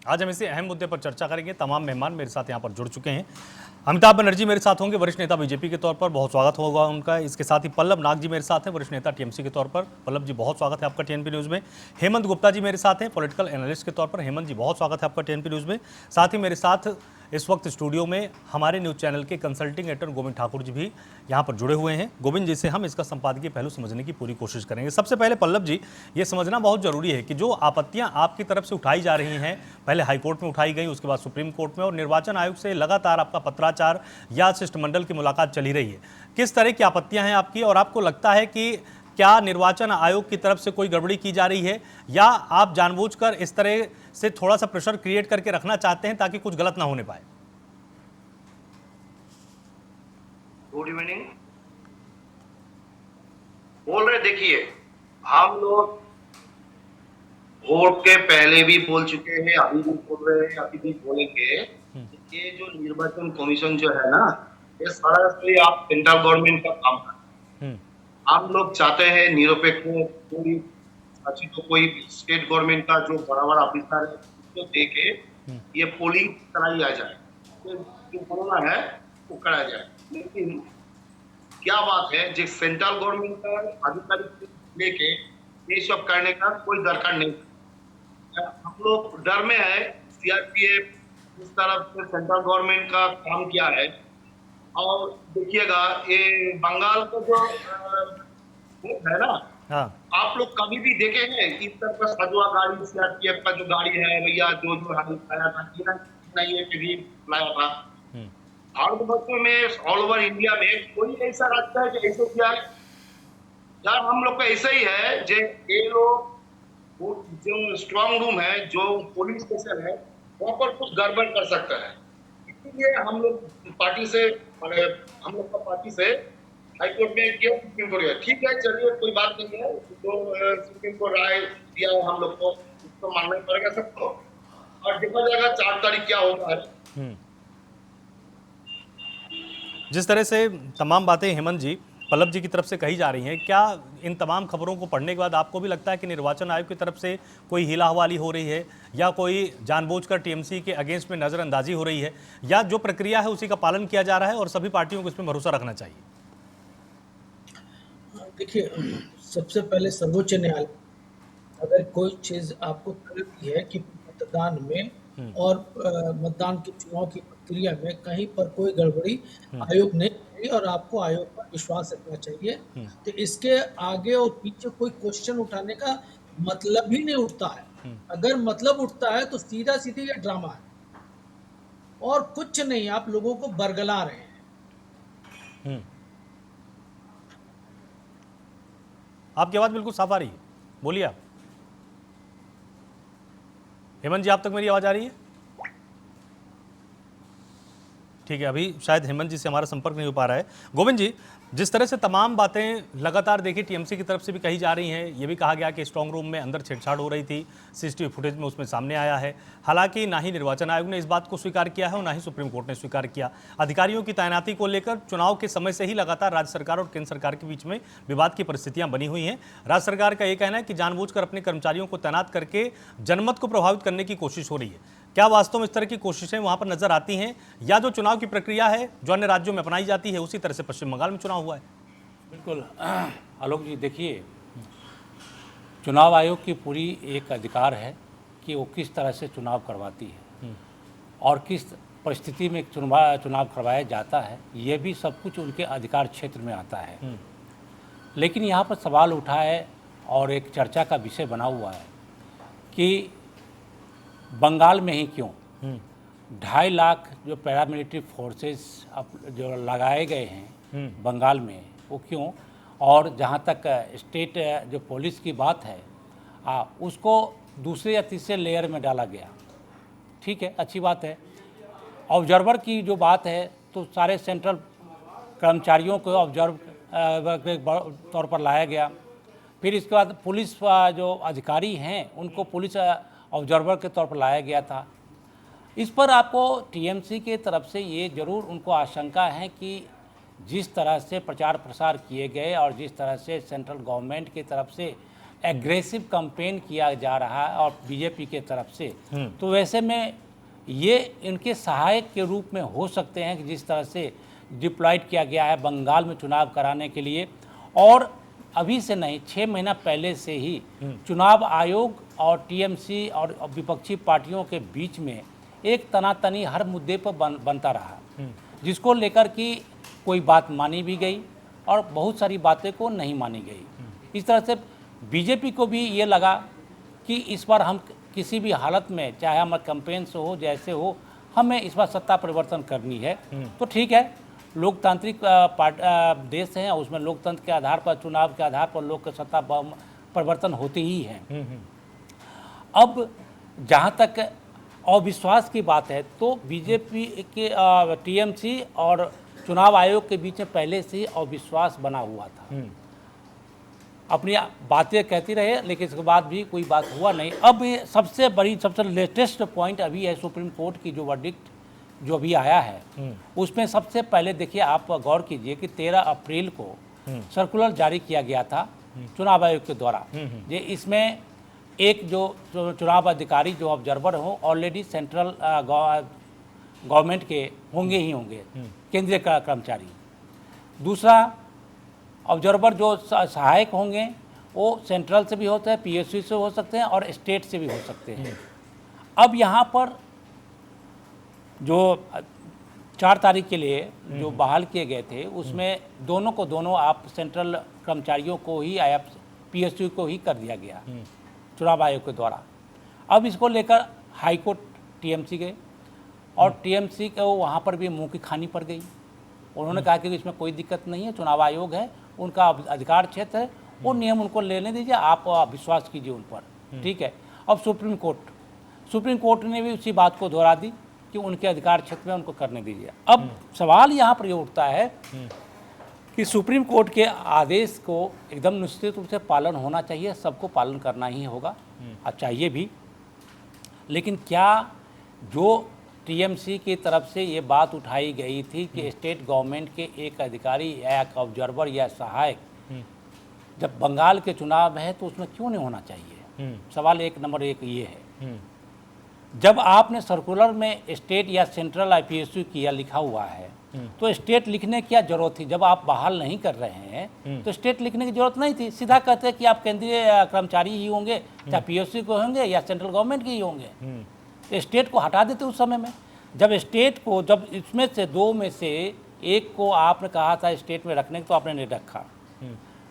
आज हम इसी अहम मुद्दे पर चर्चा करेंगे। तमाम मेहमान मेरे साथ यहाँ पर जुड़ चुके हैं। अमिताभ बनर्जी मेरे साथ होंगे, वरिष्ठ नेता बीजेपी के तौर पर, बहुत स्वागत होगा उनका। इसके साथ ही पल्लव नाग जी मेरे साथ हैं, वरिष्ठ नेता टीएमसी के तौर पर। पल्लव जी, बहुत स्वागत है आपका टीएनपी न्यूज़ में। हेमंत गुप्ता जी मेरे साथ हैं, पॉलिटिकल एनालिस्ट के तौर पर। हेमंत जी, बहुत स्वागत है आपका टीएनपी न्यूज़ में। साथ ही मेरे साथ इस वक्त स्टूडियो में हमारे न्यूज़ चैनल के कंसल्टिंग एडिटर गोविंद ठाकुर जी भी यहाँ पर जुड़े हुए हैं। गोविंद जी से हम इसका संपादकीय पहलू समझने की पूरी कोशिश करेंगे। सबसे पहले पल्लव जी, ये समझना बहुत जरूरी है कि जो आपत्तियां आपकी तरफ से उठाई जा रही हैं, पहले हाईकोर्ट में उठाई गई, उसके बाद सुप्रीम कोर्ट में, और निर्वाचन आयोग से लगातार आपका पत्राचार या शिष्टमंडल की मुलाकात चली रही है, किस तरह की आपत्तियां हैं आपकी? और आपको लगता है कि क्या निर्वाचन आयोग की तरफ से कोई गड़बड़ी की जा रही है, या आप जानबूझकर इस तरह से थोड़ा सा प्रेशर क्रिएट करके रखना चाहते हैं ताकि कुछ गलत ना होने पाए? Good evening. बोल रहे, देखिए, हम लोग वोट के पहले भी बोल चुके हैं, अभी भी बोल रहे हैं, अभी भी बोलेंगे। ये जो निर्वाचन कमीशन जो है ना, ये सारा से आप सेंट्रल गवर्नमेंट का काम है। हम लोग चाहते हैं निरपेक्ष कोई तो कोई स्टेट गवर्नमेंट का जो बड़ा बड़ा ऑफिसर है उसको दे के ये पोलिंग कराई आ जाए, जो बोलना है वो कराया जाए। लेकिन क्या बात है, जो सेंट्रल गवर्नमेंट का अधिकारी लेके ये सब करने का कोई दरकार नहीं। हम लोग डर में है, सीआरपीएफ इस तरफ से सेंट्रल गवर्नमेंट का काम किया है। और देखिएगा, ये बंगाल का जो है ना, हाँ, आप लोग कभी भी देखे हैं इस तरह का सजवा गाड़ी सीआरपीएफ का जो गाड़ी है भैया, जो आया था ये भी लाया था। भारतवर्ष में, ऑल ओवर इंडिया में कोई ऐसा राज्य है जो ऐसे किया है? यार, हम लोग का ऐसा ही है। जो ये लोग जो स्ट्रांग रूम है, जो पुलिस स्टेशन है, वहां पर कुछ गड़बड़ कर सकता है। इसलिए हम लोग पार्टी से, हम लोग का पार्टी से हाईकोर्ट में क्यों सुप्रीम कोर्ट गया। ठीक है, चलिए, कोई बात नहीं है। तो सुप्रीम कोर्ट राय दिया है हम लोग को, उसको मानना ही पड़ेगा सबको, और देखा जाएगा 4 तारीख क्या होता है। जिस तरह से तमाम बातें हेमंत जी, पल्लव जी की तरफ से कही जा रही हैं, क्या इन तमाम खबरों को पढ़ने के बाद आपको भी लगता है कि निर्वाचन आयोग की तरफ से कोई हिलाहवाली हो रही है, या कोई जानबूझकर टीएमसी के अगेंस्ट में नज़रअंदाजी हो रही है, या जो प्रक्रिया है उसी का पालन किया जा रहा है और सभी पार्टियों को इसमें भरोसा रखना चाहिए? देखिए, सबसे पहले सर्वोच्च न्यायालय अगर कोई चीज आपको लगती है कि मतदान में और मतदान के चुनाव की प्रक्रिया में कहीं पर कोई गड़बड़ी आयोग ने की और आपको आयोग पर विश्वास रखना चाहिए, तो इसके आगे और पीछे कोई क्वेश्चन उठाने का मतलब ही नहीं उठता है। अगर मतलब उठता है तो सीधा सीधी ये ड्रामा है और कुछ नहीं, आप लोगों को बरगला रहे हैं। आपकी आवाज़ बिल्कुल साफ आ रही है, बोलिए आप। हेमंत जी, आप तक मेरी आवाज़ आ रही है? ठीक है, अभी शायद हेमंत जी से हमारा संपर्क नहीं हो पा रहा है। गोविंद जी, जिस तरह से तमाम बातें लगातार देखिए टीएमसी की तरफ से भी कही जा रही हैं, ये भी कहा गया कि स्ट्रांग रूम में अंदर छेड़छाड़ हो रही थी, सीसीटीवी फुटेज में उसमें सामने आया है। हालांकि ना ही निर्वाचन आयोग ने इस बात को स्वीकार किया है और ना ही सुप्रीम कोर्ट ने स्वीकार किया। अधिकारियों की तैनाती को लेकर चुनाव के समय से ही लगातार राज्य सरकार और केंद्र सरकार के बीच में विवाद की परिस्थितियां बनी हुई हैं। राज्य सरकार का ये कहना है कि जानबूझकर अपने कर्मचारियों को तैनात करके जनमत को प्रभावित करने की कोशिश हो रही है। क्या वास्तव में इस तरह की कोशिशें वहां पर नजर आती हैं, या जो चुनाव की प्रक्रिया है जो अन्य राज्यों में अपनाई जाती है उसी तरह से पश्चिम बंगाल में चुनाव हुआ है? बिल्कुल आलोक जी, देखिए, चुनाव आयोग की पूरी एक अधिकार है कि वो किस तरह से चुनाव करवाती है और किस परिस्थिति में चुनाव करवाया जाता है, ये भी सब कुछ उनके अधिकार क्षेत्र में आता है। लेकिन यहाँ पर सवाल उठा है और एक चर्चा का विषय बना हुआ है कि बंगाल में ही क्यों 2.5 लाख जो पैरामिलिट्री फोर्सेस जो लगाए गए हैं बंगाल में, वो क्यों? और जहाँ तक स्टेट जो पुलिस की बात है, उसको दूसरे या तीसरे लेयर में डाला गया। ठीक है, अच्छी बात है। ऑब्जर्वर की जो बात है, तो सारे सेंट्रल कर्मचारियों को ऑब्जर्व के तौर पर लाया गया। फिर इसके बाद पुलिस जो अधिकारी हैं उनको पुलिस ऑब्जर्वर के तौर पर लाया गया था। इस पर आपको टीएमसी के तरफ से ये ज़रूर उनको आशंका है कि जिस तरह से प्रचार प्रसार किए गए और जिस तरह से सेंट्रल गवर्नमेंट की तरफ से एग्रेसिव कैंपेन किया जा रहा है और बीजेपी के तरफ से, तो वैसे में ये इनके सहायक के रूप में हो सकते हैं कि जिस तरह से डिप्लॉयड किया गया है बंगाल में चुनाव कराने के लिए। और अभी से नहीं, 6 महीना पहले से ही चुनाव आयोग और टीएमसी और विपक्षी पार्टियों के बीच में एक तनातनी हर मुद्दे पर बनता रहा, जिसको लेकर कि कोई बात मानी भी गई और बहुत सारी बातें को नहीं मानी गई। इस तरह से बीजेपी को भी ये लगा कि इस बार हम किसी भी हालत में, चाहे हमारे कैंपेन से हो जैसे हो, हमें इस बार सत्ता परिवर्तन करनी है। तो ठीक है, लोकतांत्रिक देश है, उसमें लोकतंत्र के आधार पर, चुनाव के आधार पर लोग के सत्ता परिवर्तन होते ही हैं। अब जहाँ तक अविश्वास की बात है तो बीजेपी के टीएमसी और चुनाव आयोग के बीच में पहले से ही अविश्वास बना हुआ था। अपनी बातें कहती रहे लेकिन इसके बाद भी कोई बात हुआ नहीं। अब ये सबसे लेटेस्ट पॉइंट अभी है सुप्रीम कोर्ट की जो वर्डिक्ट जो अभी आया है, उसमें सबसे पहले देखिए, आप गौर कीजिए कि 13 अप्रैल को सर्कुलर जारी किया गया था चुनाव आयोग के द्वारा। ये इसमें एक जो चुनाव अधिकारी जो ऑब्जर्वर हो ऑलरेडी सेंट्रल गवर्नमेंट के होंगे ही होंगे, केंद्रीय कर्मचारी। दूसरा, ऑब्जर्वर जो सहायक होंगे वो सेंट्रल से भी होते हैं, पीएसयू से हो सकते हैं और स्टेट से भी हो सकते हैं। अब यहाँ पर जो 4 तारीख के लिए जो बहाल किए गए थे उसमें दोनों को दोनों आप सेंट्रल कर्मचारियों को ही या पीएसयू को ही कर दिया गया चुनाव आयोग के द्वारा। अब इसको लेकर हाई कोर्ट टीएमसी गए और टीएमसी को वहाँ पर भी मुंह की खानी पड़ गई। उन्होंने कहा कि इसमें कोई दिक्कत नहीं है, चुनाव आयोग है, उनका अधिकार क्षेत्र है, वो नियम उनको लेने दीजिए, आप विश्वास कीजिए उन पर, ठीक है। अब सुप्रीम कोर्ट ने भी उसी बात को दोहरा दी कि उनके अधिकार क्षेत्र में उनको करने दीजिए। अब सवाल यहाँ पर ये उठता है कि सुप्रीम कोर्ट के आदेश को एकदम निश्चित रूप से पालन होना चाहिए, सबको पालन करना ही होगा और चाहिए भी। लेकिन क्या जो टीएमसी की तरफ से ये बात उठाई गई थी कि स्टेट गवर्नमेंट के एक अधिकारी या एक ऑब्जर्वर या सहायक जब बंगाल के चुनाव है तो उसमें क्यों नहीं होना चाहिए? सवाल नंबर एक ये है। जब आपने सर्कुलर में स्टेट या सेंट्रल आईपीएसयू किया लिखा हुआ है तो स्टेट लिखने की क्या जरूरत थी? जब आप बहाल नहीं कर रहे हैं तो स्टेट लिखने की जरूरत नहीं थी, सीधा कहते कि आप केंद्रीय कर्मचारी ही होंगे, चाहे पीएसयू के होंगे या सेंट्रल गवर्नमेंट के ही होंगे। स्टेट को हटा देते उस समय में। जब स्टेट को, जब इसमें से 2 में से 1 को आपने कहा था स्टेट में रखने को, तो आपने नहीं रखा।